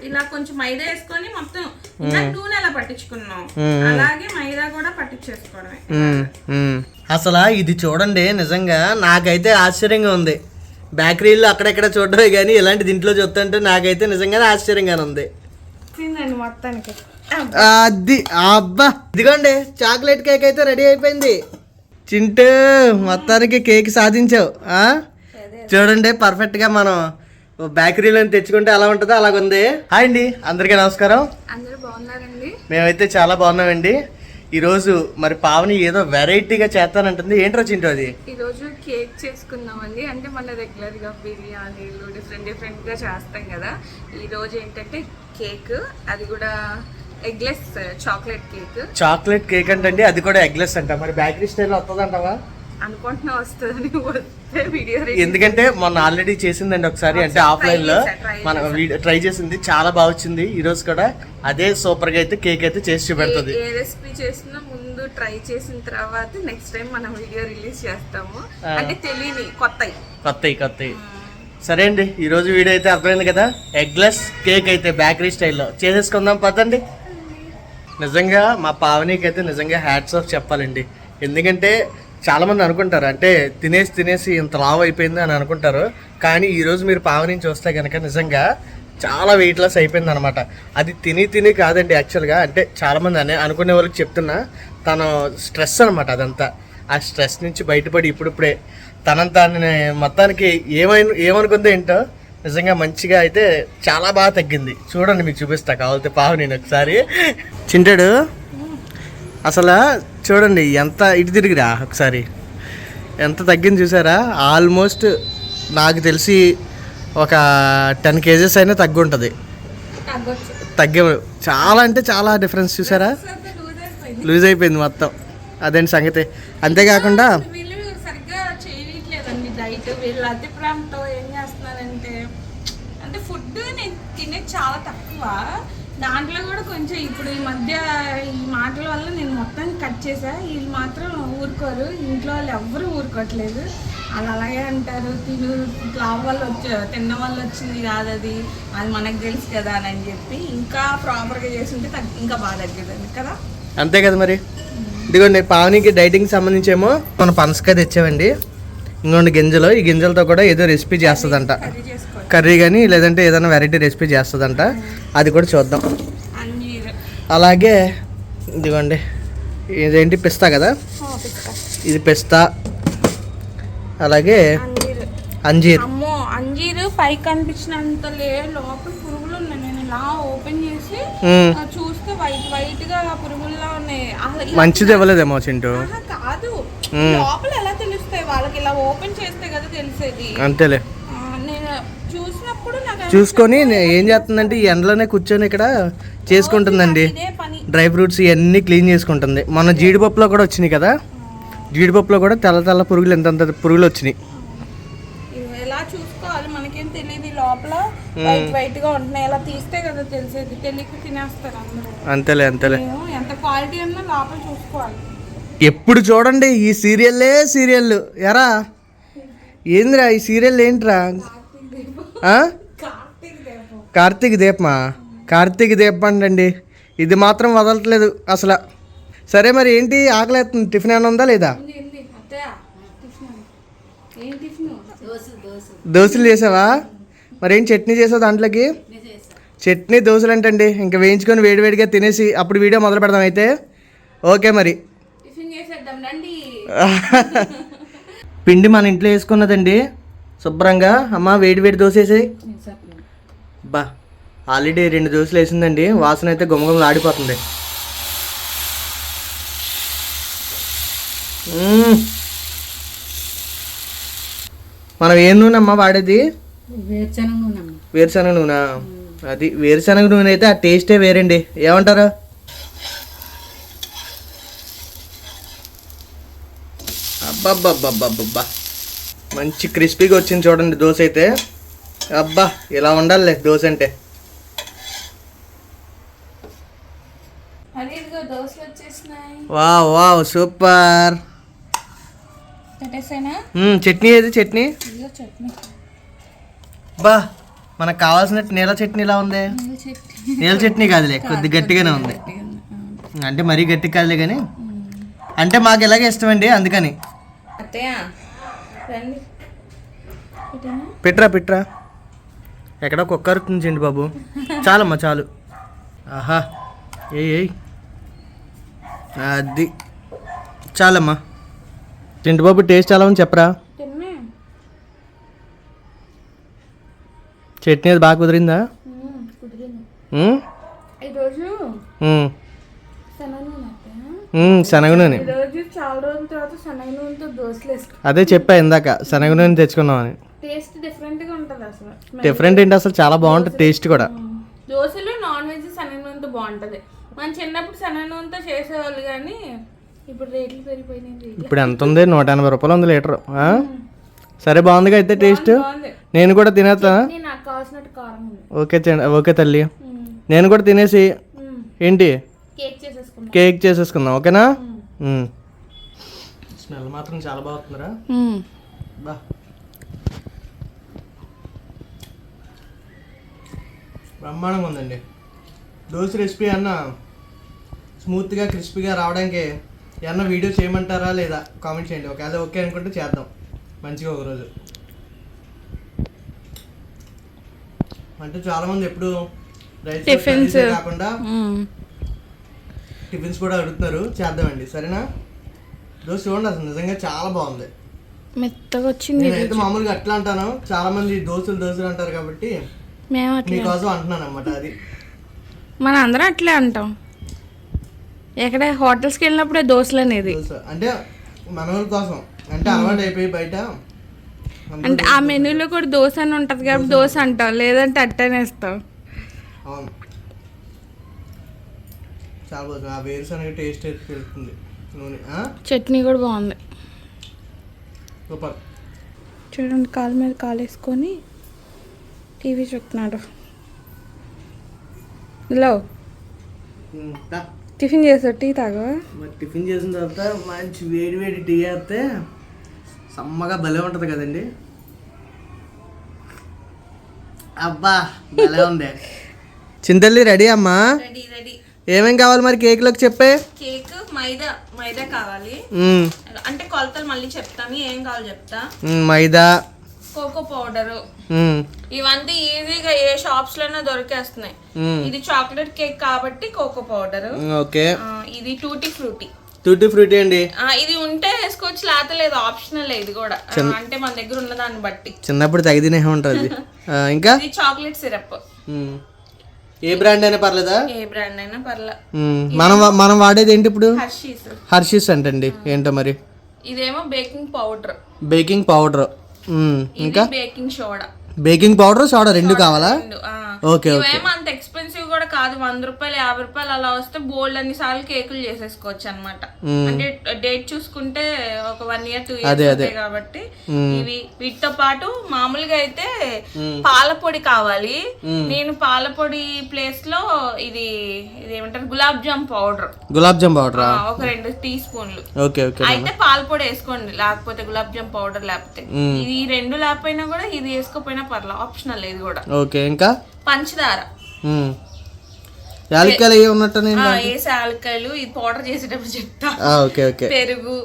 ఇలా కొంచెం మైదా వేసుకొని మొత్తం నూనె ఎలా పట్టించుకున్నాం అలాగే మైదా కూడా పట్టించేసుకోవడమే. అసలు ఇది చూడండి, నిజంగా నాకైతే ఆశ్చర్యంగా ఉంది. బేకరీలో అక్కడెక్కడ చూడడమే కానీ ఇలాంటి దీంట్లో చూస్తుంటే నాకైతే నిజంగానే ఆశ్చర్యంగానే ఉంది. తిందండి మొత్తానికి. అది అబ్బా, ఇదిగోండి చాక్లెట్ కేక్ అయితే రెడీ అయిపోయింది. చింటూ మొత్తానికి కేక్ సాధించావు. చూడండి పర్ఫెక్ట్గా మనం బేకరీలో తెచ్చుకుంటే ఎలా ఉంటుందో అలాగుంది. హాయ్ అండి, అందరికీ నమస్కారం. అందరూ బాగున్నారండి? మేమైతే చాలా బాగున్నామండి. ఈరోజు మరి పావని ఏదో వెరైటీగా చేస్తానంటుంది. ఏంట్రా చింటూ అది? ఈరోజు కేక్ చేసుకున్నామండి. అంటే మన రెగ్యులర్గా బిర్యానీలు డిఫరెంట్గా చేస్తాం కదా. ఈరోజు ఏంటంటే కేక్, అది కూడా ఎగ్లెస్ చాక్లెట్ కేక్ అంటే అది కూడా ఎగ్లెస్ అంట. మరి బేకరీ స్టైల్ వస్తుంది అంటావా? అనుకుంటున్నా వస్తుందని. వీడియో ఎందుకంటే మొన్న ఆల్రెడీ చేసిందండి ఒకసారి, అంటే ఆఫ్లైన్ లో మన ట్రై చేసింది, చాలా బాగా వచ్చింది. ఈ రోజు కూడా అదే సూపర్ గా అయితే కేక్ అయితే చేసి చూపెడుతుంది. ఏ రెసిపీ చేసినా ముందు ట్రై చేసిన తర్వాత నెక్స్ట్ టైం మనం వీడియో రిలీజ్ చేస్తాము. అంటే తెలియని కొత్తవి. సరే అండి, ఈ రోజు వీడియో అయితే అర్థమైంది కదా. ఎగ్లెస్ కేక్ అయితే బేకరీ స్టైల్లో చేసేసుకుందాం పదండి. నిజంగా మా పావనికి అయితే నిజంగా హ్యాట్స్ ఆఫ్ చెప్పాలండి. ఎందుకంటే చాలామంది అనుకుంటారు, అంటే తినేసి ఇంత లావ్ అయిపోయింది అని అనుకుంటారు. కానీ ఈరోజు మీరు పావని చూస్తే కనుక నిజంగా చాలా వెయిట్ లాస్ అయిపోయింది అనమాట. అది తిని కాదండి యాక్చువల్గా. అంటే చాలామంది అనుకునే వాళ్ళకి చెప్తున్నా, తను స్ట్రెస్ అనమాట అదంతా. ఆ స్ట్రెస్ నుంచి బయటపడి ఇప్పుడిప్పుడే తనంతా మొత్తానికి ఏమనుకుందో ఏంటో నిజంగా మంచిగా అయితే చాలా బాగా తగ్గింది. చూడండి, మీకు చూపిస్తా కావాలితే పావని ఒకసారి. చింటాడు అసలు చూడండి ఎంత ఇటు తిరిగిరా ఒకసారి, ఎంత తగ్గింది చూసారా. ఆల్మోస్ట్ నాకు తెలిసి ఒక 10 kgs అయినా తగ్గుంటుంది. చాలా అంటే చాలా డిఫరెన్స్ చూసారా. లూజ్ అయిపోయింది మొత్తం. అదేంటి సంగతి. అంతేకాకుండా వీళ్ళ అతి ప్రేమతో ఏం చేస్తున్నారంటే, అంటే ఫుడ్ నేను తినేది చాలా తక్కువ. దాంట్లో కూడా కొంచెం ఇప్పుడు ఈ మధ్య ఈ మాటల వల్ల నేను మొత్తం కట్ చేసా. వీళ్ళు మాత్రం ఊరుకోరు, ఇంట్లో వాళ్ళు ఎవ్వరూ ఊరుకోవట్లేదు. వాళ్ళు అలాగే అంటారు, తినడం వల్ల వచ్చింది కాదు అది మనకు తెలుసు కదా అని చెప్పి ఇంకా ప్రాపర్గా చేస్తుంటే ఇంకా బాగా తగ్గేదండి కదా. అంతే కదా మరి. ఇదిగోండి పావనికి డైటింగ్ సంబంధించేమో మనం పనసకాయ తెచ్చామండి. ఇంకొండి గింజలు, ఈ గింజలతో కూడా ఏదో రెసిపీ చేస్తుందంట, కర్రీ కానీ లేదంటే ఏదైనా వెరైటీ రెసిపీ చేస్తుందంట. అది కూడా చూద్దాం. అలాగే ఇదిగోండి, ఇదేంటి పిస్తా కదా, ఇది పిస్తా. అలాగే అంజీర్ పైకి కనిపించినంత లోపల పురుగులు ఉన్నాయి. నేను ఇలా ఓపెన్ చేసి చూస్తే వైట్ గా పురుగుల్లా ఉన్నాయి. మంచిది ఇవ్వలేదేమో చింటూ. కాదు, లోపల ఎలా తెలుస్తాయి వాళ్ళకి? ఇలా ఓపెన్ చేస్తే కదా తెలిసేది. అంతేలే. నేను చూసినప్పుడు చూసుకొని ఏం చేస్తుందంటే ఈ ఎండలోనే కూర్చొని ఇక్కడ చేసుకుంటుందండి. డ్రై ఫ్రూట్స్ ఇవన్నీ క్లీన్ చేసుకుంటుంది. మన జీడిపప్పులో కూడా వచ్చినాయి కదా, జీడిపప్పులో కూడా తెల్ల పురుగులు ఎంత పురుగులు వచ్చినాయి. ఎలా చూసుకోవాలి మనకేం తెలియదు. లోపల వైట్ గా ఉంటున్నాయి, ఎలా తీస్తే కదా తెలిసేది. తెలియక తినేస్తారు అందరూ. అంతేలే ఎంత క్వాలిటీ అన్నా లోపల చూసుకోవాలి. ఎప్పుడు చూడండి ఈ సీరియల్ ఎరా ఏందిరా ఈ సీరియల్ ఏంట్రా? కార్తీక దీపం అండి. ఇది మాత్రం వదలట్లేదు అసలు. సరే మరి ఏంటి ఆకలి అవుతుంది, టిఫిన్ ఏమైనా ఉందా లేదా? దోశలు చేసావా? మరి ఏం చట్నీ చేసావు దాంట్లోకి? చట్నీ దోశలు అంటండి. ఇంకా వేయించుకొని వేడివేడిగా తినేసి అప్పుడు వీడియో మొదలు పెడదాం అయితే. ఓకే మరి. పిండి మన ఇంట్లో వేసుకున్నదండి శుభ్రంగా. అమ్మ వేడి దోశ వేసాయి. బా ఆల్రెడీ 2 దోశలు వేసిందండి. వాసన అయితే గుమగుమలు ఆడిపోతుంది. మనం ఏం నూనె అమ్మ వాడేది? వేరుశనగ నూనె. అది వేరుశనగ నూనె అయితే ఆ టేస్టే వేరండి. ఏమంటారు? అబ్బా మంచి క్రిస్పీగా వచ్చింది చూడండి దోశ అయితే. అబ్బా ఇలా ఉండాలి దోశ అంటే. Wow super. చట్నీ ఏది? చట్నీ బా మనకు కావాల్సిన నీళ్ళ చట్నీ ఇలా ఉంది. నీళ్ళ చట్నీ కాదులే, కొద్ది గట్టిగానే ఉంది. అంటే మరీ గట్టి కాదులే కానీ, అంటే మాకు ఇలాగే ఇష్టం అండి, అందుకని. పిట్రా ఎక్కడ కుక్క అరుతుందండి బాబు. చాలమ్మా చాలు. ఆహా ఏయ్ అది చాలమ్మా. చింటి బాబు టేస్ట్ ఎలా ఉంది చెప్పరా. చట్నీ అది బాగా కుదిరిందా? శనగ నూనె. అదే చెప్పా ఇందాక, శనగ నూనె తెచ్చుకున్నామని. డిఫరెంట్ ఏంటి అసలు, చాలా బాగుంటుంది టేస్ట్ కూడా. దోశలు నాన్ వెజ్ శనగ నూనెతో బాగుంటది. మన చిన్నప్పుడు శనగ నూనెతో చేసేవాళ్ళు కానీ ఇప్పుడు రేట్లు పెరిగిపోయినాయి. ఇప్పుడు ఎంత ఉంది? 180 రూపాయలు ఉంది లీటర్. సరే బాగుందిగా అయితే టేస్ట్. నేను కూడా తినేస్తా. ఓకే తల్లి, నేను కూడా తినేసి ఏంటి కేక్ చేసేసుకుందాం, ఓకేనా? స్మెల్ మాత్రం చాలా బాగుంటుందిరా. బా బ్రహ్మాండంగా ఉందండి. దోశ రెసిపీ అన్న స్మూత్గా క్రిస్పీగా రావడానికి ఏమన్నా వీడియో చేయమంటారా లేదా కామెంట్ చేయండి. ఒకవేళ ఓకే అనుకుంటే చేద్దాం మంచిగా ఒకరోజు. అంటే చాలామంది ఎప్పుడు రైస్ కాకుండా టిఫిన్స్ కూడా అడుగుతున్నారు, చేద్దామండి సరేనా. దోశ చూడండి అసలు నిజంగా చాలా బాగుంది, మెత్తగా వచ్చింది. నేనైతే మామూలుగా అట్లా అంటాను, చాలా మంది దోశలు అంటారు కాబట్టి మీకోసం అంటున్నాను అన్నమాట. అది మన అందరం అట్లే అంటాం, ఎక్కడ హోటల్స్కి వెళ్ళినప్పుడే దోశలు అనేది. అంటే మన వాళ్ళ కోసం, అంటే అలవాటు అయిపోయి బయట అంటే ఆ మెనూలో కూడా దోశ అని ఉంటుంది కాబట్టి దోశ అంటాం, లేదంటే అట్టనేస్తాం. అవును చాలా బాగుంది. ఆ వేరుశనగ టేస్ట్ అయితే తెలుస్తుంది. నూనె చట్నీ కూడా బాగుంది. సూపర్. చూడండి కాలు మీద కాలు వేసుకొని టీవీ చూస్తున్నాడు. లో టిఫిన్ చేసావు, టీ తాగా? టిఫిన్ చేసిన తర్వాత మంచి వేడి టీ వేస్తే సమ్మగా భలే ఉంటుంది కదండి. అబ్బా భలే ఉంది. చింతల్లి రెడీ అమ్మా? రెడీ. ఏమేం కావాలి మరి కేక్లోకి చెప్పే. కేక్ మైదా కావాలి, అంటే కొలతలు మళ్ళీ చెప్తాను, ఏం కావాలి చెప్తా. మైదా, కోకో పౌడర్, ఇవంతా ఈజీగా ఏ షాప్స్ లోనే దొరికేస్తున్నాయి. ఇది చాక్లెట్ కేక్ కాబట్టి కోకో పౌడర్. ఓకే. ఇది టూటీ ఫ్రూటీ అండి. ఇది ఉంటే వేసుకోవచ్చు, లేకపోతే ఆప్షనల్. ఇది కూడా అంటే మన దగ్గర ఉన్న దాన్ని బట్టి. చిన్నప్పుడు తగిదినే ఉంటుంది. ఇంకా ఇది చాక్లెట్ సిరప్. ఏ బ్రాండ్ అయినా పర్లేదా? ఏ బ్రాండ్ అయినా పర్లే. మనం వాడేది ఏంటి ఇప్పుడు? హర్షీస్ అంటండి. ఏంటో మరి. ఇదేమో బేకింగ్ పౌడర్. ఇంకా బేకింగ్ పౌడర్ సోడా రెండు కావాలా? ఓకే. ఇవేమో అంత ఎక్స్పెన్సివ్ కూడా కాదు, 100 రూపాయలు 50 రూపాయలు అలా వస్తే బోల్డ్ అన్ని సార్లు కేకులు చేసేసుకోవచ్చు అనమాట. అంటే డేట్ చూసుకుంటే ఒక 1 year 2 years కాబట్టి. ఇవి వీటితో పాటు మామూలుగా అయితే పాలపొడి కావాలి. నేను పాలపొడి ప్లేస్ లో ఇది ఏమంటారు గులాబ్ జామ్ పౌడర్ ఒక 2 టీ స్పూన్లు. అయితే పాలపొడి వేసుకోండి, లేకపోతే గులాబ్ జామ్ పౌడర్ లేకపోతే. ఇది 2 లేకపోయినా కూడా ఇది వేసుకోపోయినా పర్లేదు, ఆప్షనల్. ఇది కూడా ఓకే. ఇంకా పంచదార, యాలక్కాయలు ఏ ఉన్నట్టు వేసి యాలక్కాయలు ఇది పౌడర్ చేసేటప్పుడు చెప్తా. పెరుగు,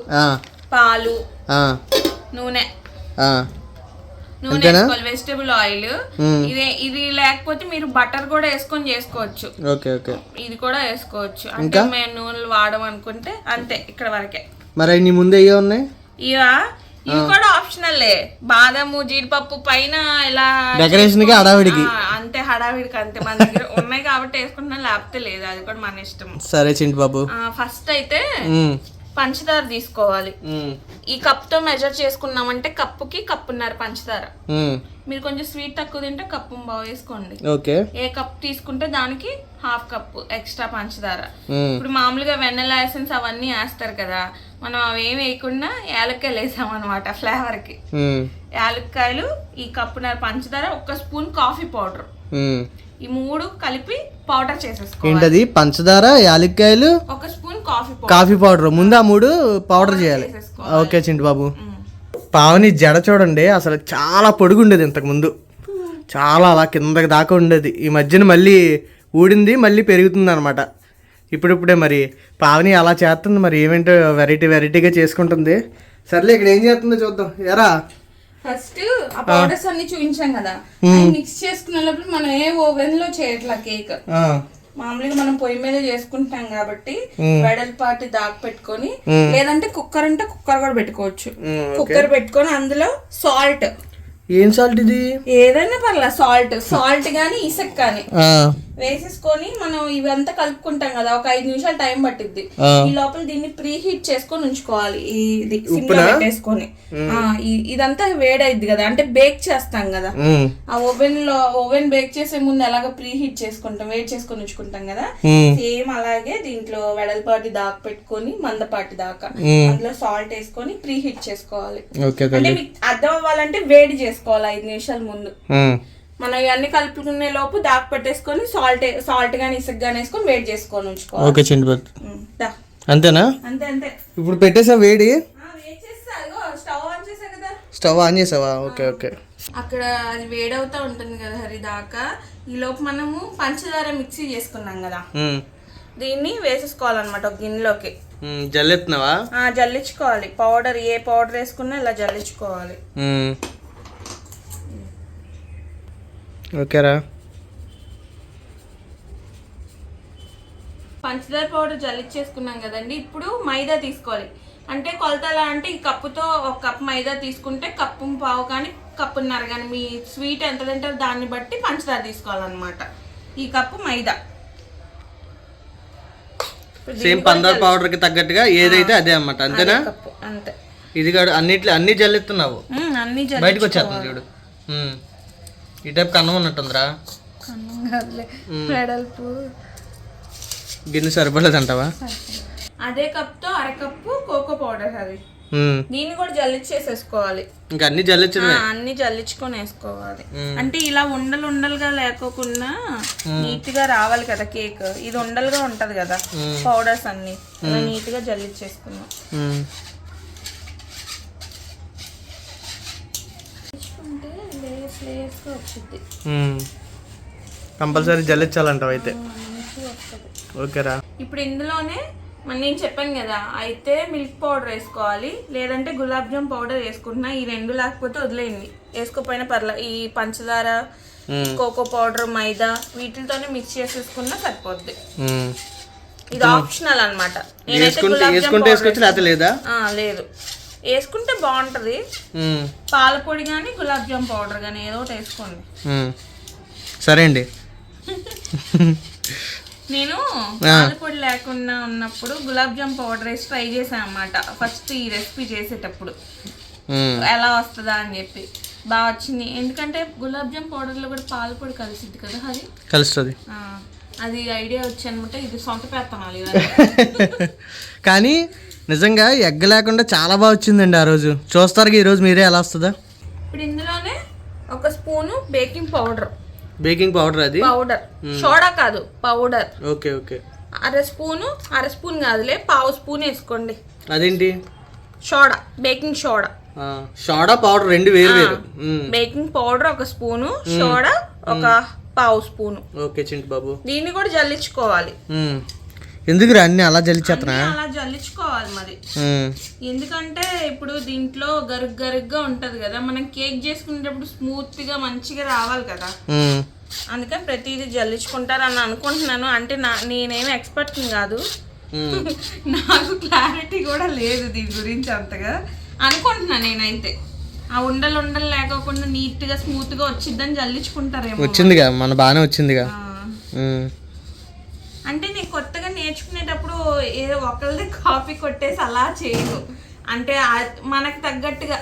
పాలు, నూనె వేసుకోవాలి, వెజిటబుల్ ఆయిల్. ఇది లేకపోతే మీరు బటర్ కూడా వేసుకొని చేసుకోవచ్చు. ఇది కూడా వేసుకోవచ్చు, అంటే మేము నూనెలు వాడడం అనుకుంటే అంతే, ఇక్కడ వరకే. మరి నీ ముందే ఏ ఉన్నాయి? ఇవి కూడా ఆప్షనల్. బాదము, జీడిపప్పు పైన ఇలా డెకరేషన్ కి హడావిడికి అంతే, హడావిడికి అంతే. మన దగ్గర ఉన్నాయి కాబట్టి వేసుకుంటున్నా, లేకపోతే లేదు, అది కూడా మన ఇష్టం. సరే చింటి బాబు. ఫస్ట్ అయితే పంచదార తీసుకోవాలి. ఈ కప్ తో మెజర్ చేసుకున్నామంటే కప్పుకి కప్పున్నర పంచదార. మీరు కొంచెం స్వీట్ తక్కువ తింటే కప్పు బాగా వేసుకోండి. ఏ కప్ తీసుకుంటే దానికి 1/2 కప్పు ఎక్స్ట్రా పంచదార. ఇప్పుడు మామూలుగా వెన్నెల ఎసెన్స్ అవన్నీ వేస్తారు కదా, మనం అవేం వేయకుండా యాలక్కాయలు వేసాం అనమాట ఫ్లేవర్ కి. యాలక్కాయలు, ఈ కప్పున్నర పంచదార, 1 స్పూన్ కాఫీ పౌడర్, ఈ 3 కలిపి పౌడర్ చేసేసుకోవాలి. పంచదార, యాలక్కాయలు, 1 స్పూన్ కాఫీ పౌడర్. ముందు ఆ 3 పౌడర్ చేయాలి. ఓకే చింటి బాబు. పావని జడ చూడండి, అసలు చాలా పొడుగుండేది ఇంతకు ముందు, చాలా అలా కిందకి దాకా ఉండేది. ఈ మధ్యన మళ్ళీ ఊడింది, మళ్ళీ పెరుగుతుంది అనమాట. ఇప్పుడిప్పుడే మరి పావని అలా చేస్తుంది, మరి ఏమేంటో వెరైటీగా చేసుకుంటుంది. సర్లే ఇక్కడ ఏం చేస్తుందో చూద్దాం. ఎరా ఫస్ట్ ఆ పౌడర్స్ అన్ని చూపించాం కదా, మిక్స్ చేసుకునే లోపల మనం ఏ ఓవెన్ లో చేయట్లా కేక్. మామూలుగా మనం పొయ్యి మీద చేసుకుంటాం కాబట్టి వెడల్పాటి దాకా పెట్టుకొని, లేదంటే కుక్కర్ అంటే కుక్కర్ కూడా పెట్టుకోవచ్చు. కుక్కర్ పెట్టుకొని అందులో సాల్ట్, ఏం సాల్ట్ ఇది? ఏదైనా పర్లేదు, సాల్ట్ గానీ ఇసుక కానీ వేసేసుకొని మనం ఇవంతా కలుపుకుంటాం కదా, ఒక 5 నిమిషాలు టైం పట్టిద్ది. ఈ లోపల దీన్ని ప్రీ హీట్ చేసుకొని ఉంచుకోవాలి. ఇది సిమ్ లో పెట్టేసుకొని ఇదంతా వేడైద్ది కదా, అంటే బేక్ చేస్తాం కదా. ఆ ఓవెన్ బేక్ చేసే ముందు ఎలాగ ప్రీ హీట్ చేసుకుంటాం, వేడి చేసుకొని ఉంచుకుంటాం కదా, సేమ్ అలాగే దీంట్లో వెడల్పాటి దాకా పెట్టుకొని మందపాటి దాకా అందులో సాల్ట్ వేసుకొని ప్రీ హీట్ చేసుకోవాలి. అంటే మీకు అర్థం అవ్వాలంటే వేడి చేసుకోవాలి 5 నిమిషాల ముందు. మనం ఇవన్నీ కలుపుకునే లోపు దాకా పెట్టేసుకొని సాల్ట్ గానీ ఇసుక గానీ వేసుకొని వేడి చేసుకొని ఉంచుకోవాలి. అంతేనా? అంతే. ఇప్పుడు పెట్టేసా వేడి? స్టవ్ ఆన్ చేసావా? ఓకే. అక్కడ అది వేడవుతా ఉంటుంది కదా హరి దాకా. ఈ లోపు మనము పంచదార మిక్సీ చేసుకున్నాం కదా, దీన్ని వేసేసుకోవాలన్నమాట ఒక గిన్నెలోకి. జల్లెత్తున్నావా? జల్లించుకోవాలి. పౌడర్ ఏ పౌడర్ వేసుకున్నా ఇలా జల్లించుకోవాలి. ఓకేరా. పంచదార పౌడర్ జల్లించేసుకున్నాం కదండి. ఇప్పుడు మైదా తీసుకోవాలి. అంటే కొలతలా అంటే ఈ కప్పుతో ఒక కప్పు మైదా తీసుకుంటే కప్పు పావు కానీ కప్పున్నర కానీ మీ స్వీట్ ఎంత తింటారో దాన్ని బట్టి పంచదార తీసుకోవాలన్నమాట. ఈ కప్పు మైదా సేమ్ పంచదార పౌడర్ కి తగ్గట్టుగా ఏదైతే అదే అన్నమాట. అంతేనా? అంతే. ఇది కూడా అన్ని జల్లిస్తున్నావు, అన్ని బయటకు వచ్చేస్తుంది చూడు. ఈ టైప్ కన్నం ఉన్నట్టుందిరా. గిన్నె సరిపడలేదంటావా? అదే కప్తో అరకప్పు కోకో పౌడర్ అది, దీన్ని కూడా జల్లించేసేసుకోవాలి. ఇంకా అన్ని జల్లించడమే, అన్ని జల్లించుకొని వేసుకోవాలి. అంటే ఇలా ఉండలుగా లేకోకుండా నీట్ గా రావాలి కదా కేక్. ఇది ఉండలుగా ఉంటది కదా పౌడర్స్ అన్ని, నీట్ గా జల్లించేసుకున్నాం. కంపల్సరీ జల్లించాలంటావు అయితే. ఓకేరా. ఇప్పుడు ఇందులోనే నేను చెప్పాను కదా, అయితే మిల్క్ పౌడర్ వేసుకోవాలి, లేదంటే గులాబ్ జామ్ పౌడర్ వేసుకుంటున్నా. ఈ రెండు లేకపోతే వదిలేయండి, వేసుకోపోయినా పర్లేదు. ఈ పంచదార, కోకో పౌడర్, మైదా వీటితోనే మిక్స్ చేసేసుకున్నా సరిపోద్ది. ఇది ఆప్షనల్ అనమాట. లేదు వేసుకుంటే బాగుంటది. పాల పొడి కానీ గులాబ్ జామ్ పౌడర్ కానీ ఏదో ఒకటి వేసుకోండి. సరే అండి. నేను పాల పొడి లేకుండా ఉన్నప్పుడు గులాబ్ జామ్ పౌడర్ వేసి ట్రై చేశాను అన్నమాట. ఫస్ట్ ఈ రెసిపీ చేసేటప్పుడు ఎలా వస్తుందా అని చెప్పి బాగా వచ్చింది. ఎందుకంటే గులాబ్ జామ్ పౌడర్ లో కూడా పాల పొడి కలిసిద్ది కదా, అది కలుస్తుంది. అది ఐడియా వచ్చి అనమాట. ఇది సొంత పెత్తనాలి. కానీ నిజంగా ఎగ్గ లేకుండా చాలా బాగా వచ్చిందండి ఆ రోజు. చూస్తారు ఈ రోజు మీరే ఎలా వస్తుందా. ఇప్పుడు ఇందులోనే ఒక స్పూను బేకింగ్ పౌడర్. అది పౌడర్, సోడా కాదు, పౌడర్. ఓకే. అర స్పూన్ కాదులే, పావు స్పూన్ వేసుకోండి. అదేంటి? Soda, baking soda. Soda powder రెండు వేరు. బేకింగ్ పౌడర్ ఒక స్పూను, సోడా ఒక పావు స్పూను. ఓకే చింటు బాబు. దీన్ని కూడా జల్లించుకోవాలి. ఎందుకు అన్ని అలా జల్లించేస్తున్నా? అలా జల్లించుకోవాలి మరి. ఎందుకంటే ఇప్పుడు దీంట్లో గరుగ్గా ఉంటది కదా, మనం కేక్ చేసుకునేటప్పుడు స్మూత్ గా మంచిగా రావాలి కదా, అందుకని ప్రతిదీ జల్లించుకుంటారని అనుకుంటున్నాను. అంటే నేనేమి ఎక్స్పర్ట్ కాదు, నాకు క్లారిటీ కూడా లేదు దీని గురించి అంతగా. అనుకుంటున్నా నేనైతే ఆ ఉండలు లేకోకుండా నీట్ గా స్మూత్ గా వచ్చిద్దని జల్లించుకుంటారేమో. వచ్చిందిగా, మన బాగానే వచ్చిందిగా. అంటే నేను కొత్తగా నేర్చుకునేటప్పుడు ఏదో ఒకళ్ళది కాపీ కొట్టేసి అలా చేయను. అంటే మనకు తగ్గట్టుగా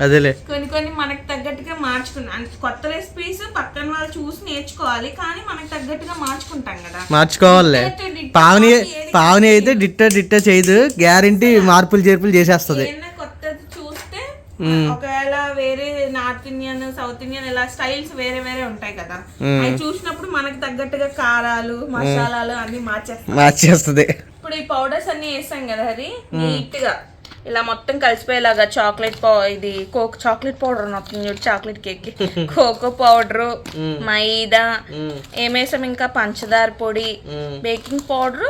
అదేలే కొన్ని మనకు తగ్గట్టుగా మార్చుకున్నాం. కొత్త రెసిపీస్ పక్కన వాళ్ళు చూసి నేర్చుకోవాలి, కానీ మనకు తగ్గట్టుగా మార్చుకుంటాం కదా. మార్చుకోవాలి. పావని అయితే డిట్ట చేయదు, గ్యారంటీ మార్పులు చేర్పులు చేసేస్తుంది. కొత్తది చూస్తే ఒకవేళ వేరే నార్త్ ఇండియన్, సౌత్ ఇండియన్ ఇలా స్టైల్స్ వేరే ఉంటాయి కదా, అవి చూసినప్పుడు మనకు తగ్గట్టుగా కారాలు, మసాలాలు అన్ని మార్చేస్తుంది. ఇప్పుడు ఈ పౌడర్స్ అన్ని వేసాం కదా, అది నీట్ గా ఇలా మొత్తం కలిసిపోయేలాగా ఇది చాక్లెట్ పౌడర్ మొత్తం చాక్లెట్ కేక్ కోకో పౌడర్ మైదా ఏమేసాం ఇంకా పంచదార పొడి బేకింగ్ పౌడర్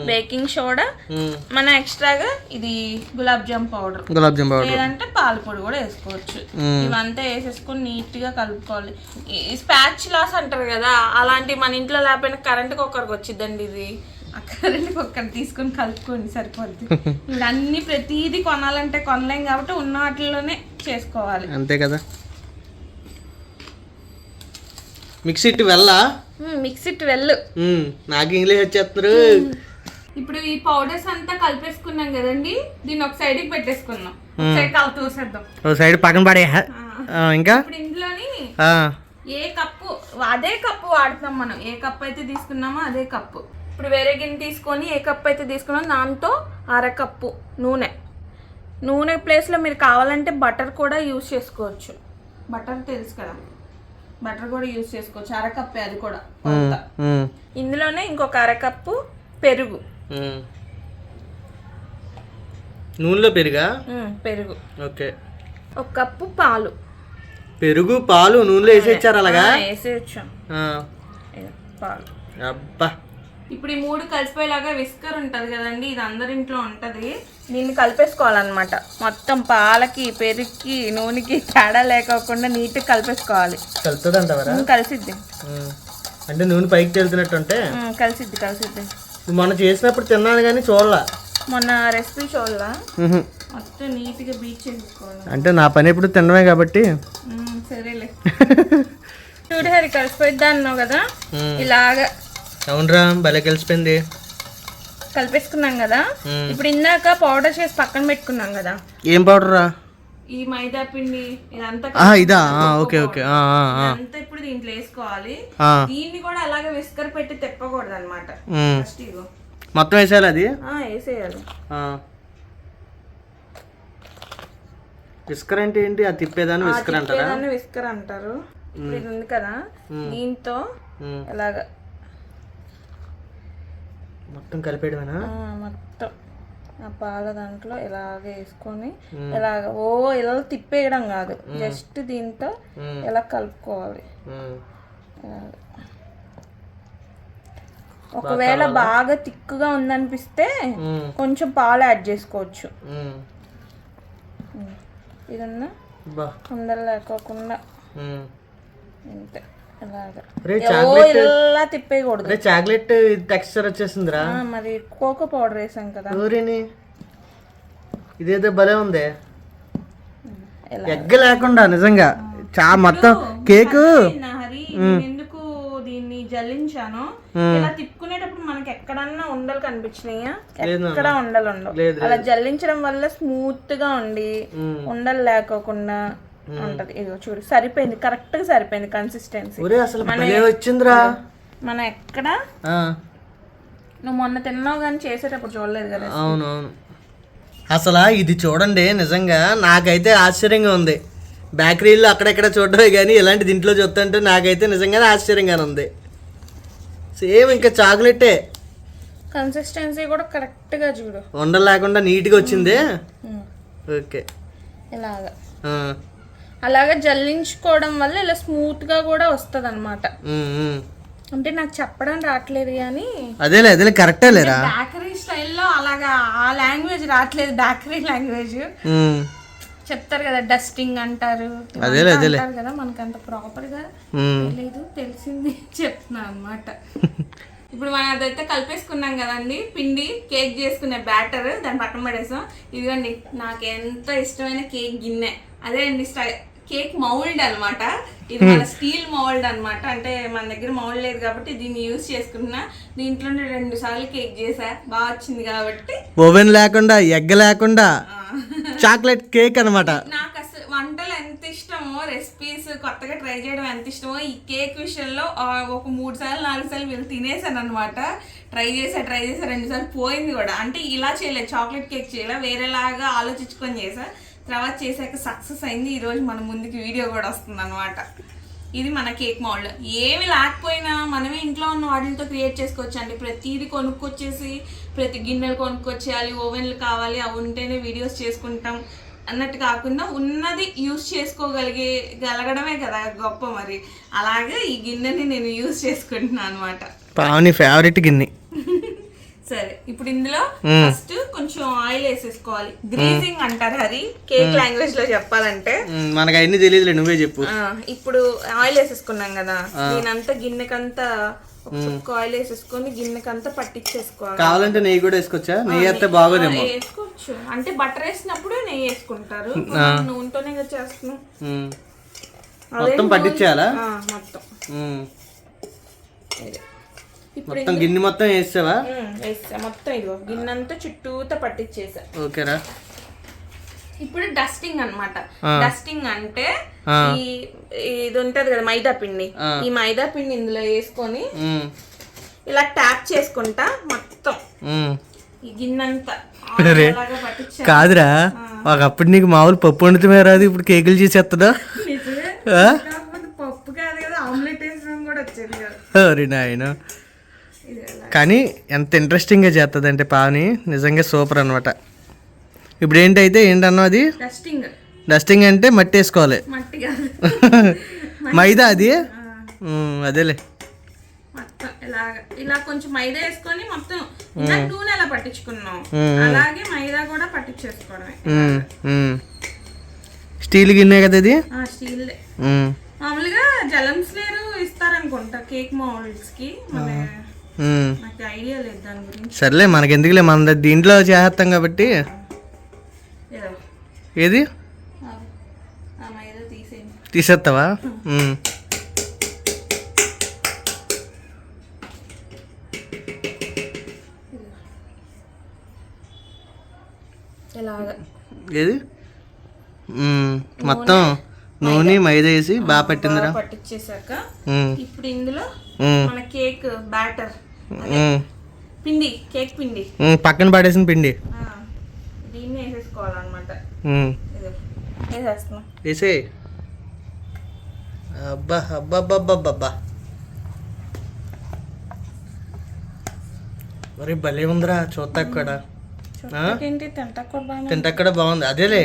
బేకింగ్ సోడా మన ఎక్స్ట్రాగా ఇది గులాబ్ జామ్ పౌడర్ లేదంటే పాల పొడి కూడా వేసుకోవచ్చు. ఇవంతా వేసేసుకొని నీట్ గా కలుపుకోవాలి. ఈ స్పాచులాస్ అంటారు కదా, అలాంటి మన ఇంట్లో లేకపోయినా కరెంట్ కుక్కర్కి వచ్చిందండి. ఇది ఆ కరెంట్ కుక్కర్ తీసుకొని కలుపుకోండి సరిపోద్ది. ఇప్పుడు అన్ని ప్రతిదీ కొనాలంటే కొనలేం కాబట్టి ఉన్న వాటిలోనే చేసుకోవాలి. అంతే కదా. మిక్సిట్ వెళ్ళా మిక్సిట్ వెళ్ళు. నాకు ఇంగ్లీష్ వచ్చేస్తారు. ఇప్పుడు ఈ పౌడర్స్ అంతా కలిపేసుకున్నాం కదండి, దీన్ని ఒక సైడ్ కి పెట్టేసుకున్నాం. సైడ్ కలుపు తోసేద్దాం, సైడ్ పక్కన పడే. ఇంకా ఇప్పుడు ఇందులోని ఏ కప్పు అదే కప్పు వాడుతాం మనం. ఏ కప్పు అయితే తీసుకున్నామో అదే కప్పు. ఇప్పుడు వేరే గిన్నె తీసుకొని ఏ కప్పు అయితే తీసుకున్నామో దాంతో అరకప్పు నూనె ప్లేస్లో మీరు కావాలంటే బటర్ కూడా యూజ్ చేసుకోవచ్చు. బటర్ తెలుసు కదా, బటర్ కూడా యూజ్ చేసుకోవచ్చు. అరకప్పే అది కూడా. ఇందులోనే ఇంకొక అరకప్పు పెరుగు. నూనెలో పెరుగు ఓకే. ఒక కప్పు పాలు. పెరుగు పాలు నూనెలో వేసేచ్చారు అలాగా? వేసేయచ్చు పాలు. అబ్బా. ఇప్పుడు ఈ 3 కలిసిపోయేలాగా విస్కర్ ఉంటది కదండి, ఇది అందరింట్లో ఉంటది. దీన్ని కలిపేసుకోవాలన్నమాట. మొత్తం పాలకి పెరుగుకి నూనెకి తేడా లేకోకుండా నీట్గా కలిపేసుకోవాలి. కలుతుంది అంటావరా? కలిసిద్ది. అంటే నూనె పైకి తెలుతున్నట్టు అంటే కలిసిద్ది. మొన్న చేసినప్పుడు తిన్నాను కానీ చూడలా. మొన్న రెసిపీ చూడలా? మొత్తం నీట్ గా బీచ్ చేసుకోవాలి. అంటే నా పని ఎప్పుడు తినడమే కాబట్టి సరేలే. చూడు హరి కలిసిపోయిద్దా అన్నావు కదా, ఇలాగా. అవునరా, భలే కలిసిపోయింది. కలిపేసుకున్నాం కదా. ఇప్పుడు ఇందాక పౌడర్ చేసి పక్కన పెట్టుకున్నాం కదా. ఏం పౌడర్ రా? ఈ మైదా పిండి ఇదంతా. ఇదా? Okay okay. అంతా ఇప్పుడు దీంట్లో వేసుకోవాలి. దీన్ని కూడా అలాగే విస్కర్ పెట్టి తిప్పకూడదు అనమాట. మొత్తం వేసేయాలి అది? వేసేయాలి. విస్కర్ అంటే ఏంటి? అది తిప్పేదాన్ని విస్కర్ అంటారా? విస్కర్ అంటారు. ఇప్పుడు ఇది ఉంది కదా, దీంతో ఇలాగా మొత్తం కలిపేయడమేనా? మొత్తం ఆ పాల దాంట్లో ఇలాగ వేసుకొని ఇలాగ ఇలా తిప్పేయడం కాదు, జస్ట్ దీంతో ఇలా కలుపుకోవాలి. ఒకవేళ బాగా తిక్కుగా ఉందనిపిస్తే కొంచెం పాలు యాడ్ చేసుకోవచ్చు. ఇదన్నా అందరు లేకోకుండా అంతే. ఇలా తిప్పేయకూడదు. Chocolate texture వచ్చేసిందిరా. మరి కోకో పౌడర్ వేసాం కదా. ఇదేదో భలే ఉంది. ఎగ్గ లేకుండా నిజంగా మొత్తం కేక్. ఎందుకు దీన్ని జల్లించాను, ఇలా తిప్పుకునేటప్పుడు మనకి ఎక్కడన్నా ఉండలు కనిపించినాయా? ఎక్కడ ఉండలు ఉండవు. అలా జల్లించడం వల్ల స్మూత్ గా ఉండి ఉండలు లేకోకుండా ఉంటది. ఇదిగో చూడు, సరిపోయింది, కరెక్ట్ గా సరిపోయింది కన్సిస్టెన్సీ. మన ఎక్కడ నువ్వు మొన్న తిన్నావు కానీ చేసేటప్పుడు చూడలేదు కదా. అవునవును. అసలు ఇది చూడండి, నిజంగా నాకైతే ఆశ్చర్యంగా ఉంది. బేకరీల్లో అక్కడెక్కడ చూడటమే కానీ ఇలాంటి దీంట్లో చూస్తుంటే నాకైతే నిజంగానే ఆశ్చర్యంగానే ఉంది. సేమ్ ఇంకా చాక్లెటే. కన్సిస్టెన్సీ కూడా కరెక్ట్ గా చూడు, ఉండలు లేకుండా నీట్ గా వచ్చింది. ఓకే. ఇలాగా అలాగా జల్లించుకోవడం వల్ల ఇలా స్మూత్ గా కూడా వస్తుంది అనమాట. అంటే నాకు చెప్పడం రావట్లేదు కానీ అదేలే కరెక్టే లేరా, బేకరీ స్టైల్లో అలాగా ఆ లాంగ్వేజ్ రావట్లేదు. బేకరీ లాంగ్వేజ్ చెప్తారు కదా, డస్టింగ్ అంటారు కదా, మనకు అంత ప్రాపర్ గా తెలియదు, తెలిసింది చెప్తున్నా అనమాట. ఇప్పుడు మనం అదైతే కలిపేసుకున్నాం కదండి, పిండి కేక్ చేసుకునే బ్యాటర్, దాన్ని పక్కన పడేసాం. ఇదిగోండి నాకు ఎంత ఇష్టమైన కేక్ గిన్నె, అదే అండి కేక్ మౌల్డ్ అనమాట. ఇది మన స్టీల్ మౌల్డ్ అనమాట. అంటే మన దగ్గర మౌల్డ్ లేదు కాబట్టి దీన్ని యూజ్ చేసుకుంటున్నా. దీంట్లోనే 2 సార్లు కేక్ చేసా, బాగా వచ్చింది కాబట్టి. ఓవెన్ లేకుండా, ఎగ్ లేకుండా చాక్లెట్ కేక్ అనమాట. నాకు అసలు వంటలు ఎంత ఇష్టమో, రెసిపీస్ కొత్తగా ట్రై చేయడం ఎంత ఇష్టమో, ఈ కేక్ విషయంలో ఒక 3 సార్లు 4 సార్లు వీళ్ళు తినేసాను అనమాట. ట్రై చేసా 2 సార్లు పోయింది కూడా. అంటే ఇలా చేయలేదు, చాక్లెట్ కేక్ చేయలే, వేరేలాగా ఆలోచించుకొని చేసా. తర్వాత చేశాక సక్సెస్ అయింది. ఈరోజు మన ముందుకి వీడియో కూడా వస్తుంది అనమాట. ఇది మన కేక్ మౌల్డ్. ఏమి లేకపోయినా మనమే ఇంట్లో ఉన్న వాటితో క్రియేట్ చేసుకోవచ్చు అండి. ప్రతిదీ కొనుక్కొచ్చేసి ప్రతి గిన్నెలు కొనుక్కొచ్చేయాలి, ఓవెన్లు కావాలి, అవి ఉంటేనే వీడియోస్ చేసుకుంటాం అన్నట్టు కాకుండా ఉన్నది యూజ్ చేసుకోగలగడమే కదా గొప్ప. మరి అలాగే ఈ గిన్నెని నేను యూజ్ చేసుకుంటున్నాను అనమాట. పావని ఫేవరెట్ గిన్నె. సరే, ఇప్పుడు ఇందులో ఫస్ట్ కొంచెం ఆయిల్ వేసేసుకోవాలి. గ్రీజింగ్ అంటారు అది కేక్ లాంగ్వేజ్ లో చెప్పాలంటే. మనకు అన్ని తెలియదులే, నువ్వే చెప్పు. ఇప్పుడు ఆయిల్ వేసేసుకున్నాం కదా, దీనంతా గిన్నెకంతా ఒక చుక్క ఆయిల్ వేసేసుకొని గిన్నెకంతా పట్టించేసుకోవాలి. కావాలంటే నెయ్యి కూడా వేసుకోవచ్చా? నెయ్యి వేస్తే బాగోదేమో. వేసుకోవచ్చు, అంటే బటర్ వేసినప్పుడు నెయ్యి వేసుకుంటారు. నూనెతోనే కదా చేస్తున్నాం. మొత్తం పట్టించేయాలా? మొత్తం మొత్తం గిన్నె మొత్తం వేసావా? వేసా మొత్తం. ఇదిగో గిన్నె అంతా చుట్టూతో పట్టించేసా. ఓకేరా. ఇప్పుడు డస్టింగ్ అన్నమాట. డస్టింగ్ అంటే ఇది ఉంటది కదా మైదా పిండి, ఈ మైదా పిండి ఇందులో వేసుకొని ఇలా ట్యాప్ చేసుకుంటా మొత్తం ఈ గిన్నెంతా కాదురా. ఒకప్పుడు నీకు మామూలు పప్పు వండుతమే రాదు, ఇప్పుడు కేకులు చేసేస్తుందా? పప్పు కాదు కదా, ఆమ్లెట్ వేసడం కూడా వచ్చేది కదా. నాయన కానీ ఎంత ఇంట్రెస్టింగ్గా చేస్తుంది అంటే పావని, నిజంగా సూపర్ అనమాట. ఇప్పుడు ఏంటైతే ఏంటన్నా అది డస్టింగ్ అంటే మట్టి వేసుకోవాలి, మైదా అది అదేలే. మొత్తం ఇలా కొంచెం మైదా వేసుకొని మొత్తం నూనె ఎలా పట్టించుకున్నాం అలాగే మైదా కూడా పట్టించేసుకోవడమే. స్టీల్ గిన్నె కదా ఇది? స్టీల్. మామూలుగా జలమ్స్ లేరు ఇస్తారనుకుంటా కేక్ మౌల్డ్స్ కి, నాకు ఐడియా లేదు దాని గురించి. సర్లే, మనకి ఎందుకులే, మన దీంట్లో చేస్తాం కాబట్టి. ఏది తీసేస్తావా? ఏది మొత్తం నూనె మైదా వేసి బాగా పట్టిందిరా. పట్టించేసాక ఇప్పుడు ఇందులో మన కేక్ బ్యాటర్ పిండి, కేక్ పిండి పక్కన పడేసిన పిండి దీన్ని వేసేసుకోవాలన్నమాట. వేసేస్తున్నాం. వేసే. అబ్బా అబ్బా అబ్బా అబ్బా, మరి భలే ఉందిరా చూస్తాక కూడా. తింటా కూడా బాగుంది. అదేలే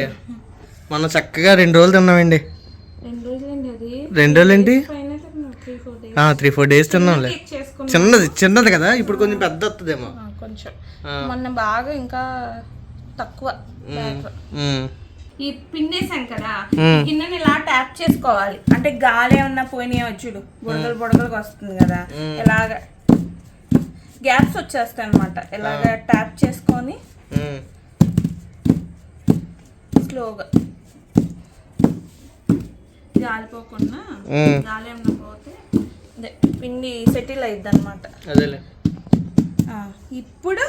మనం చక్కగా 2 రోజులు తిన్నామండి. 2 రోజులు ఏంటి, 3-4 days తిన్నాంలే. చిన్నది కదా, ఇప్పుడు కొంచెం పెద్ద వస్తుందేమో. కొంచెం మొన్న బాగా ఇంకా తక్కువ. ఈ పిండి వేసాం కదా, గిన్నెని ఇలా ట్యాప్ చేసుకోవాలి. అంటే గాలి ఏమన్నా పోయినాయో చూడు, బుడగలు బుడగలుగా వస్తుంది కదా, ఇలాగ గ్యాప్స్ వచ్చేస్తాయి అనమాట. ఇలాగ ట్యాప్ చేసుకొని స్లోగా గాలిపోకుండా, గాలి ఏమన్నా పోతే అదే పిండి సెటిల్ అయింది అనమాట. ఇప్పుడు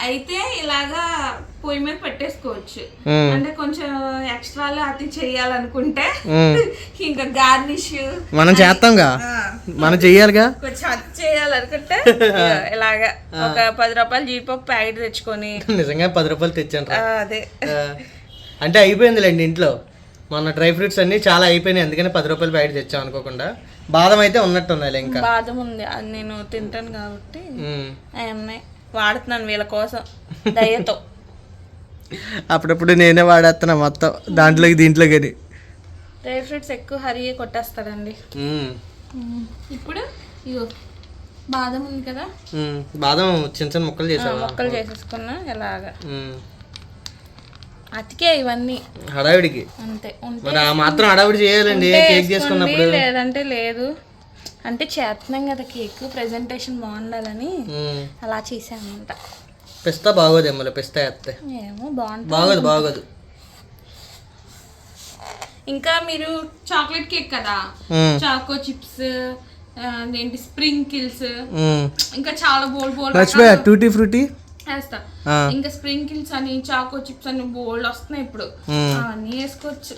అయితే ఇలాగా పొయ్యి మీద పెట్టేసుకోవచ్చు. అంటే కొంచెం ఎక్స్ట్రాలు అతి చేయాలనుకుంటే ఇంకా గార్నిష్ మనం చేస్తాంగా, మనం చెయ్యాలిగా. కొంచెం అతి చేయాలనుకుంటే ఇలాగా ఒక 10 రూపాయలు జీడిపప్పు ప్యాకెట్ తెచ్చుకొని. నిజంగా 10 రూపాయలు తెచ్చాను. అదే అంటే అయిపోయిందిలేండి ఇంట్లో. మన డ్రై ఫ్రూట్స్ అన్ని చాలా అయిపోయినాయి, అందుకని 10 రూపాయలు ప్యాకెట్ తెచ్చాం అనుకోకుండా. బాదం అయితే ఉన్నట్టు ఉన్నాయి. ఇంకా బాదం ఉంది, అది నేను తింటాను కాబట్టి అవన్నీ వాడుతున్నాను వీళ్ళ కోసం దయతో. అప్పుడప్పుడు నేనే వాడేస్తున్నా మొత్తం దాంట్లోకి దీంట్లో కానీ. డ్రై ఫ్రూట్స్ ఎక్కువ హరిగా కొట్టేస్తాడండి. ఇప్పుడు ఇగో బాదం ఉంది కదా, బాదం చిన్న చిన్న ముక్కలు చేసేసుకున్నా. ఎలాగా అతికే ఇవన్నీ హడావిడికి అంతే. మరి ఆ మాత్రం హడావిడి చేయాలండి కేక్ చేసుకున్నప్పుడు. లేదంటే లేదు, అంటే చేస్తున్నాం కదా కేక్, ప్రెజెంటేషన్ బాగుండాలని అలా చేసామంట. పిస్తా బాగోదేమో, పిస్తా వేస్తే ఏమో బాగోదు. ఇంకా మీరు చాక్లెట్ కేక్ కదా, చాకో చిప్స్, ఏంటి స్ప్రింకిల్స్, ఇంకా చాలా బోల్డ్ టూటీ ఫ్రూటీ వేస్తా. ఇంకా స్ప్రింకిల్స్ అని, చాకో చిప్స్ అని బోల్డ్ వస్తున్నాయి ఇప్పుడు, అవన్నీ వేసుకోవచ్చు.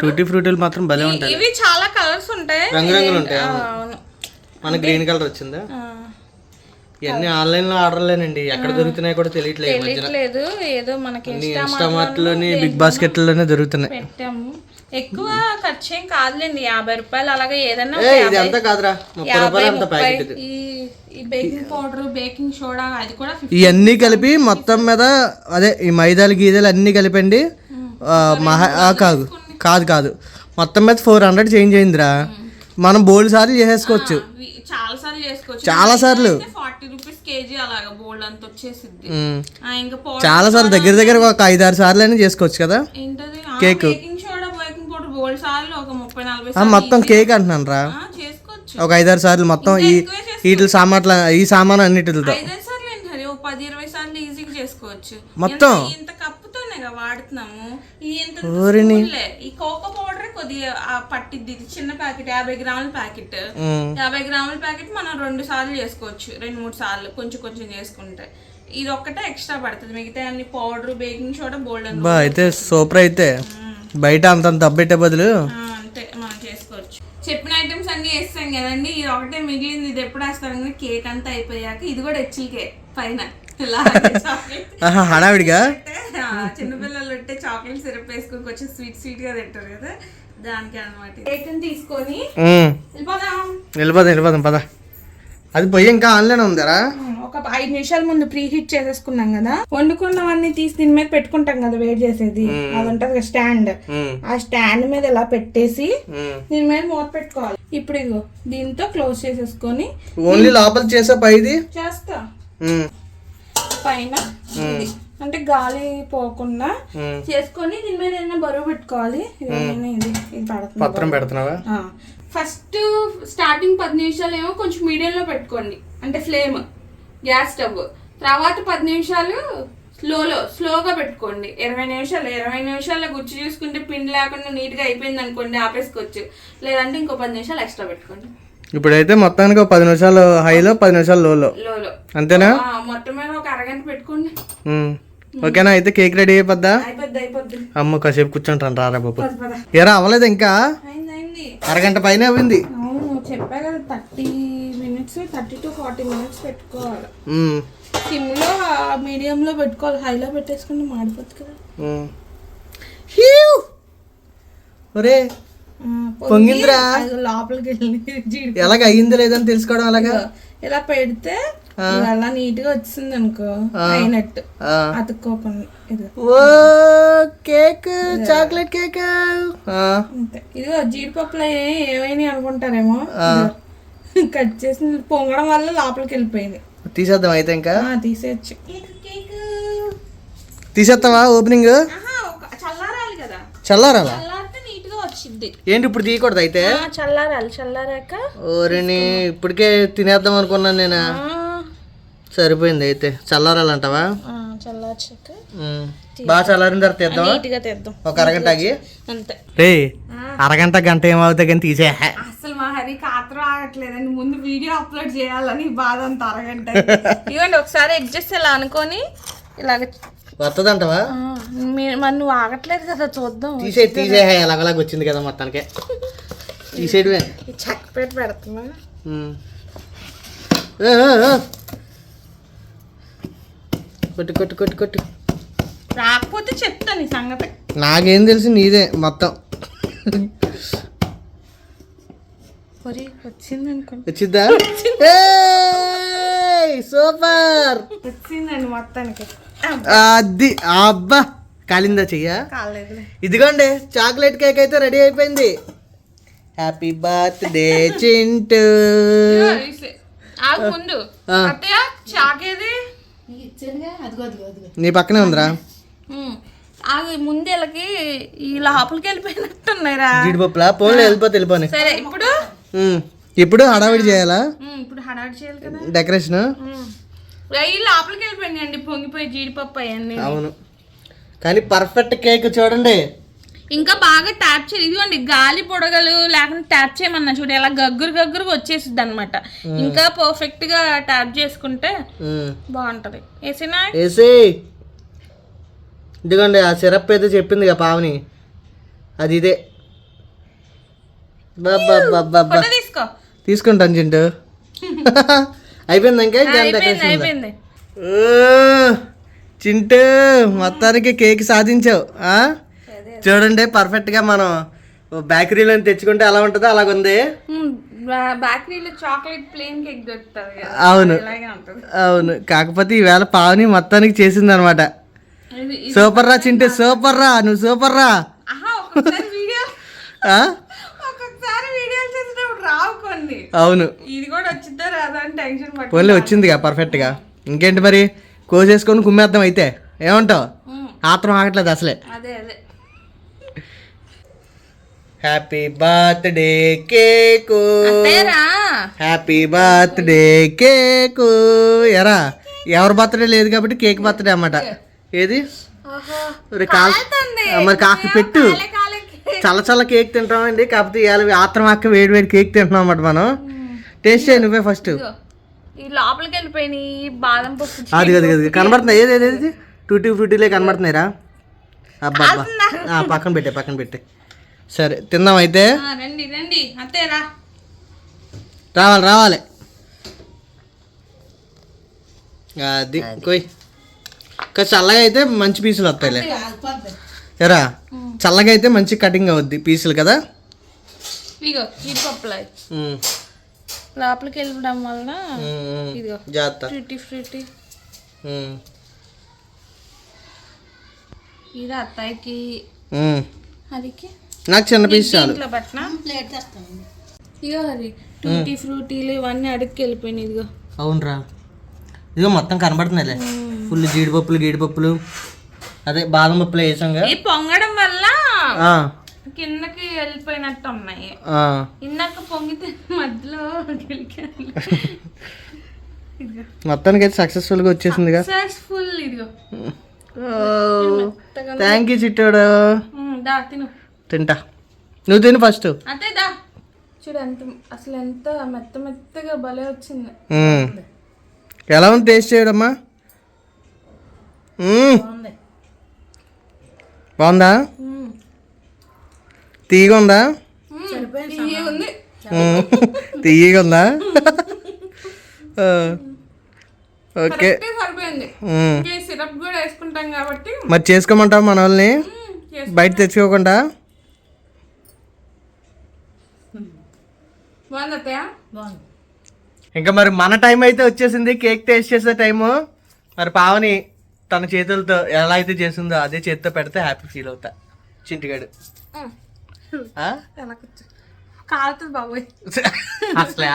టూటీ ఫ్రూటీలు మాత్రం భలే ఉంటాయి. ఇవి చాలా కలర్స్ ఉంటాయి, రంగురంగులు ఉంటాయి. మన గ్రీన్ కలర్ వచ్చిందా? ఇవన్నీ ఆన్లైన్ లో ఆర్డర్లేనండి, ఎక్కడ దొరుకుతున్నాయి కూడా తెలియట్లేదు. ఏదో మనకి ఇన్స్టామార్ట్ లోని బిగ్ బాస్కెట్ లోనే దొరుకుతున్నాయి. పెట్టాము. ఎక్కువ ఖర్చు ఏం కాదులేండి, 50 రూపాయలు అలాగే ఏదన్నా ఇది అంత కాదురా, 30 రూపాయలు అంత ప్యాకెట్ ఇది. ఈ బేకింగ్ పౌడర్, బేకింగ్ సోడా అది కూడా 50. ఇవన్నీ కలిపి మొత్తం మీద అదే ఈ మైదాలు గీదాలు అన్నీ కలిపండి. కాదు మొత్తం మీద 400 చేంజ్ అయిందిరా. మనం బోల్డ్ సార్లు చేసేసుకోవచ్చు, చాలా సార్లు చేసుకోవచ్చు, చాలా సార్లు. 40 రూపీస్ కేజీ అలాగా బోల్డ్ అంత వచ్చేసిద్ది. ఇంకా చాలా సార్లు దగ్గర ఒక 5-6 సార్లు అయినా చేసుకోవచ్చు కదా ఏంటది cake. Baking soda, baking powder బోల్డ్ సార్లు ఒక 30-40 మొత్తం కేక్ అంటున్నాను రా, చేసుకోవచ్చు. ఒక 5-6 సార్లు మొత్తం వీటి సామాన్ల ఈ సామాన్ అన్నిటితో 5 సార్లు ఏంటి, 10-20 సార్లు ఈజీగా చేసుకోవచ్చు మొత్తం. ఇంత కప్పుతోనే వాడుతున్నాము. ఈ కోకో పౌడర్ కొద్దిగా పట్టిద్ది, చిన్న ప్యాకెట్ 50 గ్రాముల ప్యాకెట్. 50 గ్రాముల ప్యాకెట్ మనం 2 సార్లు చేసుకోవచ్చు, 2-3 సార్లు కొంచెం కొంచెం చేసుకుంటే. ఇది ఒక్కటే ఎక్స్ట్రా పడుతుంది, మిగతా అన్ని పౌడర్, బేకింగ్ సోడా బోల్డ్ అయితే సూపర్. అయితే బయట అంత దబ్బెట్టే బదులు అంతే మనం చేసుకోవచ్చు. చెప్పిన ఐటమ్స్ అన్ని వేస్తాం కదండి, ఇది ఒకటే మిగిలింది. ఇది ఎప్పుడు వేస్తాం కానీ కేక్ అంతా అయిపోయాక. ఇది కూడా హెచ్ఎల్కే పైన హడావిడిగా చిన్నపిల్లలు ఉంటే చాక్లెట్ సిరప్ వేసుకొని కొంచెం స్వీట్ గా తింటారు కదా, దానికి అనమాట. కేక్ తీసుకొని వెళ్ళిపోదాం పద. అది పొయ్యి ఇంకా ఆన్లైన్ ఉందరా? ఒక 5 నిమిషాల ముందు ప్రీ హీట్ చేసేసుకున్నాం కదా, వండుకున్నవన్నీ తీసి దీని మీద పెట్టుకుంటాం కదా, వేడి చేసేది అది ఉంటది కదా స్టాండ్. ఆ స్టాండ్ మీద ఇలా పెట్టేసి దీని మీద మూత పెట్టుకోవాలి. ఇప్పుడు ఇగో దీంతో క్లోజ్ చేసేసుకొని ఓన్లీ లోపల చేసా పైది చేస్తా పైన అంటే గాలి పోకుండా చేసుకొని దీని మీద ఏదైనా బరువు పెట్టుకోవాలి. ఇది పత్రం పెడుతున్నావా? ఫస్ట్ స్టార్టింగ్ 10 నిమిషాలు ఏమో కొంచెం మీడియంలో పెట్టుకోండి, అంటే ఫ్లేమ్ గ్యాస్ స్టవ్. తర్వాత 10 నిమిషాలు స్లోగా పెట్టుకోండి. 20 నిమిషాల్లో గుచ్చి చూసుకుంటే పిండి లేకుండా నీట్ గా అయిపోయింది అనుకోండి, ఆపేసుకోవచ్చు. లేదంటే ఇంకో 10 నిమిషాలు ఎక్స్ట్రా పెట్టుకోండి. ఇప్పుడైతే మొత్తానికి 10 నిమిషాలు హైలో, 10 నిమిషాలు లోలో అంతేనా? మొత్తం మీద ఒక అరగంట పెట్టుకోండి. ఓకేనా? అయితే కేక్ రెడీ అయిపోద్దా? అమ్మ కాసేపు కూర్చుంటాను రారా బాబు. ఎరా అవ్వలేదు ఇంకా? అరగంట పైన అయింది. చెప్పా కదా 30 minutes, 30 to 40 minutes పెట్టుకోవాలి. సిమ్ లో మీడియం లో పెట్టుకోవాలి, హైలో పెట్టేసుకుంటే మాడిపోతుంది కదా. ఒరే పొంగిందిరా, లోపలికి వెళ్ళి ఎలాగ అయ్యిందో లేదని తెలుసుకోవడం. అలాగా ఇలా పెడితే అలా నీట్ గా వచ్చింది అనుకో, అయినట్టు అతుక్కోకుండా. ఓ కేక్, చాక్లెట్ కేక్. ఇదిగో జీడిపప్పులు ఏమైనా అనుకుంటారేమో, కట్ చేసి పొంగడం వల్ల లోపలికి వెళ్ళిపోయింది. తీసేద్దాం అయితే, ఇంకా తీసేయచ్చు. తీసేస్తావా ఓపెనింగ్? చల్లారాలి కదా, చల్లారాలా? నీట్ గా వచ్చింది. ఏంటి ఇప్పుడు తీయకూడదు అయితే? చల్లారాక. ఓరిని ఇప్పటికే తినేద్దాం అనుకున్నాను నేను. సరిపోయింది అయితే. చల్లారాలంటావా? చల్లార్చాక బాగా చల్లారిన తర్వాత తీద్దాం, ఒక అరగంట ఆగి. అంతే రే, అరగంట గంట ఏమవుతా కానీ తీసే. అసలు మా హరికి ఆత్రం ఆగట్లేదండి, ముందు వీడియో అప్లోడ్ చేయాలని బాధ అంత అరగంట. ఇవ్వండి ఒకసారి అడ్జస్ట్ ఇలా అనుకొని ఇలాగ వస్తుందంటవా? మరి నువ్వు ఆగట్లేదు కదా, చూద్దాం. తీసే అలాగలాగ వచ్చింది కదా మొత్తానికి. తీసేయడమే. చక్కపేట పెడుతున్నా. కొట్టు రాకపోతే చెప్తాను ఈ సంగతి. నాకేం తెలుసు, నీదే మొత్తం. వచ్చింది అనుకోండి. వచ్చిద్దా? సూపర్ వచ్చిందండి మొత్తానికి. అది అబ్బా కాలిందా చెయ్య? ఇదిగోండి చాక్లెట్ కేక్ అయితే రెడీ అయిపోయింది. Happy birthday Chintu. ముందు చాకేది నీ పక్కనే ఉందిరా. ముందేళ్ళకి ఈ లోపలికి వెళ్ళిపోయినట్టున్నాయిరా జీడిపప్పులా. పోన్లే, వెళ్ళిపోయి. సరే ఇప్పుడు హడావిడి చేయాలా? ఇప్పుడు హడావిడి చేయాలి కదా, డెకరేషన్. ఈ లోపలికి వెళ్ళిపోయినాయండి పొంగిపోయి జీడిపప్పు అవన్నీ. అవును, కానీ పర్ఫెక్ట్ కేక్ చూడండి. ఇంకా బాగా ట్యాప్ చేయాలి. ఇదిగోండి గాలి పొడగలు లేకుండా ట్యాప్ చేయమన్నా చూడు, ఎలా గగ్గురుగా వచ్చేసిద్ది అనమాట. ఇంకా పర్ఫెక్ట్ గా ట్యాప్ చేసుకుంటే బాగుంటది. వేసినా ఇదిగోండి ఆ సిరప్ అయితే చెప్పింది కదా పావని, అది ఇదే. తీసుకో, తీసుకుంటాను చింటూ. అయిపోయింది ఇంకా? అయిపోయింది. చింటూ మొత్తానికి కేక్ సాధించావు. చూడండి పర్ఫెక్ట్గా మనం బేకరీలో తెచ్చుకుంటే ఎలా ఉంటుందో అలాగుంది. బేకరీలో చాక్లెట్ ప్లేన్ కేక్ దొరుకుతుంది కదా, అవును అలాగే ఉంటుంది. అవును, కాకపోతే ఈవేళ పావని మొత్తానికి చేసింది అనమాట. సూపర్ రా చింటే, సూపర్ రా, నువ్వు సూపర్ రా. ఒక్కొక్కసారి వీడియోలు చేసేటప్పుడు రావు కొన్ని. అవును, ఇది కూడా వచ్చిందా రాదా అని టెన్షన్ పట్టు. పోన్లే వచ్చిందిగా పర్ఫెక్ట్గా. ఇంకేంటి మరి, కోసేసుకొని కుమ్మేద్దాం అయితే, ఏమంటావు? ఆత్రం ఆగట్లేదు అసలే. అదే అదే. హ్యాపీ బర్త్డే కేకు, అంతేరా. Happy birthday cake. ఎరా ఎవరి బర్త్డే లేదు కాబట్టి కేక్ బర్త్డే అన్నమాట. ఏది మరి కాకి పెట్టు. చల్ల చల్ల కేక్ తింటామండి, కాకపోతే ఇవాళ ఆత్రం అక్క వేడి వేడి కేక్ తింటున్నాం అన్నమాట. మనం టేస్ట్ చేయి నువ్వే ఫస్ట్. ఈ లోపలికి వెళ్ళిపోయినాయి బాదం పప్పు. అది అది అది కనబడుతున్నాయి. ఏది ఏది టూటీ ఫ్రూటీలే కనబడుతున్నాయిరా. అబ్బా పక్కన పెట్టే, పక్కన పెట్టే. సరే తిందాం అయితే. రండి రండి అంతేరా. రావాలి రావాలి. అది కొయ్. చల్లగా అయితే మంచి పీసులు వస్తాయిలే. ఎరా చల్లగా అయితే మంచి కటింగ్ అవుద్ది పీసులు కదా. ఇగో జీడిపప్పులు లోపలికి వెళ్ళడం వల్ల ఇదిగో జాగ్రత్త. ఫ్రూటీ ఫ్రూటీ. ఇది అత్తాయికి హరికి నాకు చిన్న పీస్ చాలు. ఇగో హరి టూటీ ఫ్రూటీలు ఇవన్నీ అడుక్కి వెళ్ళిపోయినాయి. ఇదిగో అవునరా, ఇదిగో మొత్తం కనబడుతున్నాయిలే. ఫుల్ జీడిపప్పులు అదే బాదం పప్పులు వేసాంగా. ఈ పొంగడం వల్ల కిందకి వెళ్ళిపోయినట్టు ఉన్నాయి. ఇందాక పొంగితే మధ్యలో మొత్తానికి అయితే సక్సెస్ఫుల్ గా వచ్చేసిందిగా. సక్సెస్ఫుల్. ఇదిగో థ్యాంక్ యూ చిట్టోడు. తిను. తింటా, నువ్వు తిను ఫస్ట్. అంతే దా. చూడు ఎంత అసలు ఎంత మెత్తగా భలే వచ్చింది. ఎలా ఉంది టేస్ట్ చేయడమ్మా? బాగుందా? తీయగా ఉందా? తీయగా ఉందా? ఓకే, సిరప్ కూడా వేసుకుంటాం కాబట్టి. మరి చేసుకోమంటావు మన వాళ్ళని బయట తెచ్చుకోకుండా? ఇంకా మరి మన టైం అయితే వచ్చేసింది కేక్ టేస్ట్ చేసే టైము. మరి పావని తన చేతులతో ఎలా అయితే చేసిందో అదే చేతితో పెడితే హ్యాపీ ఫీల్ అవుతా. చింటిగాడు కాలుతుంది బాబోయ్ అసలే.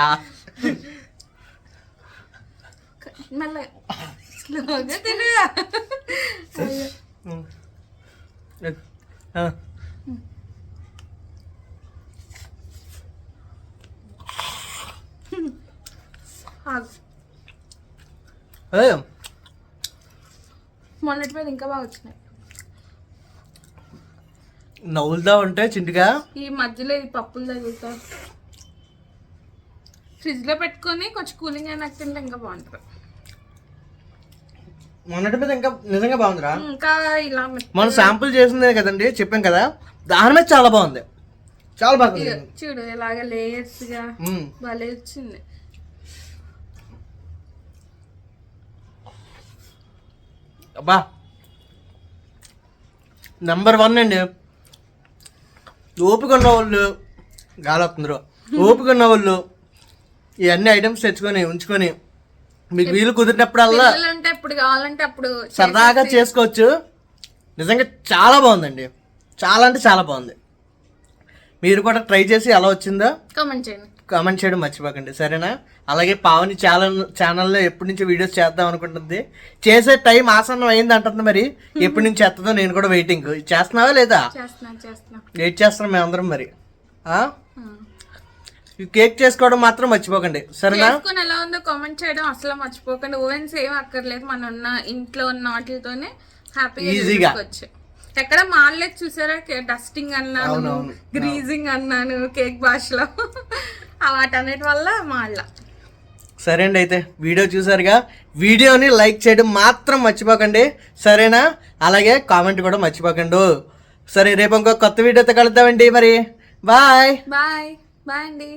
మొన్నటి మీద ఇంకా బాగా వచ్చినాయి. నవ్వులుదా ఉంటే చింటిగా. ఈ మధ్యలో ఈ పప్పులు తగులుతా ఫ్రిడ్జ్ లో పెట్టుకొని కొంచెం కూలింగ్ అయినాక తింటే ఇంకా బాగుంటుంది. మొన్నటి మీద ఇంకా నిజంగా బాగుందిరా. ఇంకా ఇలా మనం శాంపుల్ చేసిందే కదండి, చెప్పాం కదా, దాని మీద చాలా బాగుంది. చాలా బాగుంది. చూడు ఇలాగ లేయర్స్ గా భలే వచ్చింది. అబ్బా నెంబర్ 1 అండి. ఓపిక ఉన్న వాళ్ళు గాలి వస్తుందిరో, ఓపిక ఉన్న వాళ్ళు ఇవన్నీ ఐటమ్స్ తెచ్చుకొని ఉంచుకొని మీకు వీలు కుదిరినప్పుడల్లా ఇప్పుడు కావాలంటే అప్పుడు సరదాగా చేసుకోవచ్చు. నిజంగా చాలా బాగుందండి, చాలా అంటే చాలా బాగుంది. మీరు కూడా ట్రై చేసి ఎలా వచ్చిందో కామెంట్ చేయడం మర్చిపోకండి, సరేనా? అలాగే పావని ఛానల్లో ఎప్పటి నుంచో వీడియోస్ చేద్దాం అనుకుంటుంది. చేసే టైం ఆసన్నం అయింది అంటుంది. మరి ఎప్పటి నుంచి చేస్తుందో నేను కూడా వెయిటింగ్. చేస్తున్నావా లేదా? వెయిట్ చేస్తున్నాం మేమందరం. మరి కేక్ చేసుకోవడం మాత్రం మర్చిపోకండి, సరేనా? ఎలా ఉందో కామెంట్ చేయడం అసలు మర్చిపోకండి. ఓవెన్స్ ఏం అక్కర్లేదు, మన ఉన్న ఇంట్లో ఉన్న వాటితోనే హ్యాపీగా ఈజీగా. ఎక్కడ మాడలేదు చూసారా? డస్టింగ్ అన్నాను, గ్రీజింగ్ అన్నాను కేక్ భాషలో, వాటన్నిటి వల్ల మాడలా. సరే అండి, అయితే వీడియో చూసారుగా. వీడియోని లైక్ చేయడం మాత్రం మర్చిపోకండి, సరేనా? అలాగే కామెంట్ కూడా మర్చిపోకండి. సరే, రేపు ఇంకో కొత్త వీడియోతో కలుద్దామండి. మరి బాయ్ బాయ్ బాయ్ అండి.